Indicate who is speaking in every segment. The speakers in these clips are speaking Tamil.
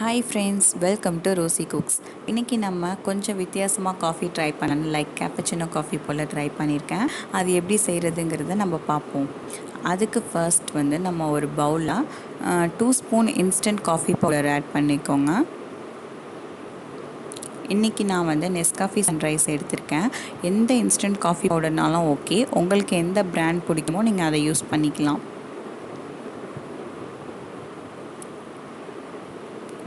Speaker 1: Hi friends, welcome to Rosie Cooks. இன்றைக்கி நம்ம கொஞ்சம் வித்தியாசமாக காஃபி ட்ரை பண்ணணும். லைக் கேப்பச்சினோ காஃபி போல் ட்ரை பண்ணியிருக்கேன். அது எப்படி செய்கிறதுங்கிறத நம்ம பார்ப்போம். அதுக்கு ஃபர்ஸ்ட் நம்ம ஒரு பவுலில் 2 spoon instant coffee powder add பண்ணிக்கோங்க. இன்றைக்கி நான் நெஸ்காஃபி சன்ரைஸ் எடுத்திருக்கேன். எந்த இன்ஸ்டன்ட் காஃபி பவுடர்னாலும் ஓகே. உங்களுக்கு எந்த பிராண்ட் பிடிக்குமோ நீங்கள் அதை யூஸ் பண்ணிக்கலாம்.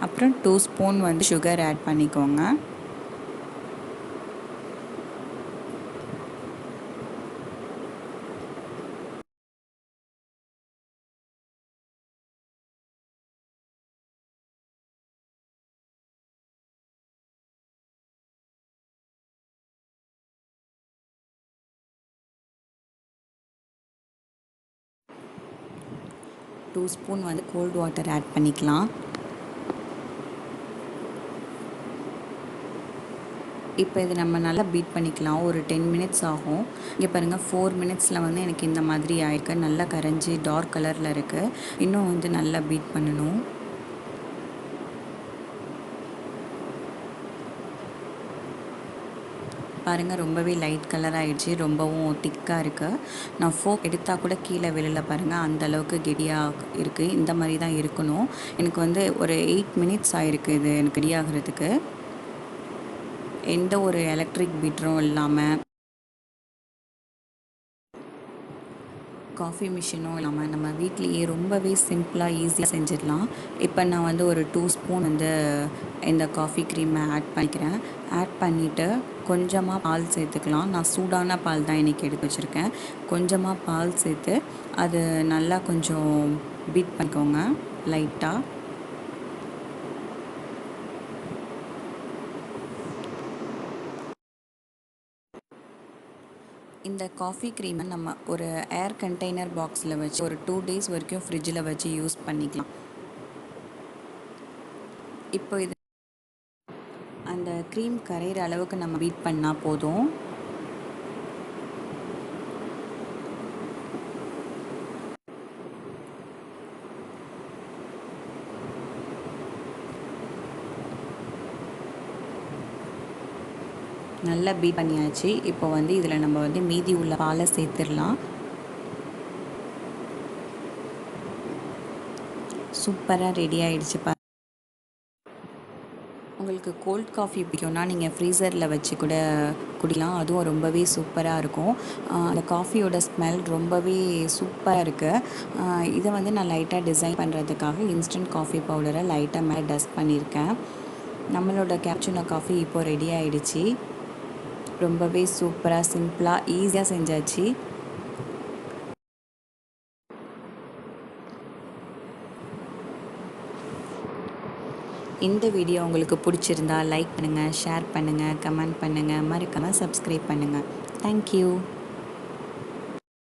Speaker 1: அப்புறம் 2 ஸ்பூன் சுகர் ஆட் பண்ணிக்கோங்க. Two spoon cold water add பண்ணிக்கலாம். இப்போ இது நம்ம நல்லா பீட் பண்ணிக்கலாம். ஒரு 10 மினிட்ஸ் ஆகும். இங்கே பாருங்கள், 4 மினிட்ஸில் எனக்கு இந்த மாதிரி ஆயிருக்கு. நல்லா கரைஞ்சி டார்க் கலரில் இருக்குது. இன்னும் நல்லா பீட் பண்ணணும். பாருங்கள், ரொம்பவே லைட் கலர் ஆகிடுச்சு. ரொம்பவும் திக்காக இருக்குது. நான் ஃபோக் எடுத்தால் கூட கீழே விழல. பாருங்கள், அந்தளவுக்கு கெடியாக இருக்குது. இந்த மாதிரி தான் இருக்கணும். எனக்கு ஒரு 8 மினிட்ஸ் ஆகிருக்கு இது எனக்கு ரெடி ஆகிறதுக்கு. எந்த ஒரு எலக்ட்ரிக் பீட்டரும் இல்லாமல், காஃபி மிஷினும் இல்லாமல் நம்ம வீட்லேயே ரொம்பவே சிம்பிளாக ஈஸியாக செஞ்சிடலாம். இப்போ நான் ஒரு 2 ஸ்பூன் இந்த காஃபி க்ரீமை ஆட் பண்ணிக்கிறேன். ஆட் பண்ணிவிட்டு கொஞ்சமாக பால் சேர்த்துக்கலாம். நான் சூடான பால் தான் இன்றைக்கி எடுத்து வச்சுருக்கேன். கொஞ்சமாக பால் சேர்த்து அது நல்லா கொஞ்சம் பீட் பண்ணிக்கோங்க லைட்டாக. இந்த காஃபி க்ரீமை நம்ம ஒரு ஏர் கண்டெய்னர் பாக்ஸில் வச்சு ஒரு 2 டேஸ் வரைக்கும் ஃப்ரிட்ஜில் வச்சு யூஸ் பண்ணிக்கலாம். இப்போ இது அந்த க்ரீம் கரையிற அளவுக்கு நம்ம பீட் பண்ணால் போதும். நல்லா பீட் பண்ணியாச்சு. இப்போ இதில் நம்ம மீதி உள்ள பாலை சேர்த்துடலாம். சூப்பராக ரெடி ஆகிடுச்சு. உங்களுக்கு கோல்ட் காஃபி பிடிக்கும்னா நீங்கள் ஃப்ரீசரில் வச்சு கூட குடிக்கலாம். அதுவும் ரொம்பவே சூப்பராக இருக்கும். அந்த காஃபியோட ஸ்மெல் ரொம்பவே சூப்பராக இருக்குது. இதை நான் லைட்டாக டிசைன் பண்ணுறதுக்காக இன்ஸ்டன்ட் காஃபி பவுடரை லைட்டாக மேலே டஸ்ட் பண்ணியிருக்கேன். நம்மளோட கேப்சினோ காஃபி இப்போது ரெடி ஆகிடுச்சு. ரொம்பவே சூப்பராக சிம்பிளாக ஈஸியாக செஞ்சாச்சு. இந்த வீடியோ உங்களுக்கு பிடிச்சிருந்தா லைக் பண்ணுங்கள், ஷேர் பண்ணுங்கள், கமெண்ட் பண்ணுங்கள், மறக்காமல் சப்ஸ்கிரைப் பண்ணுங்கள். தேங்க்யூ.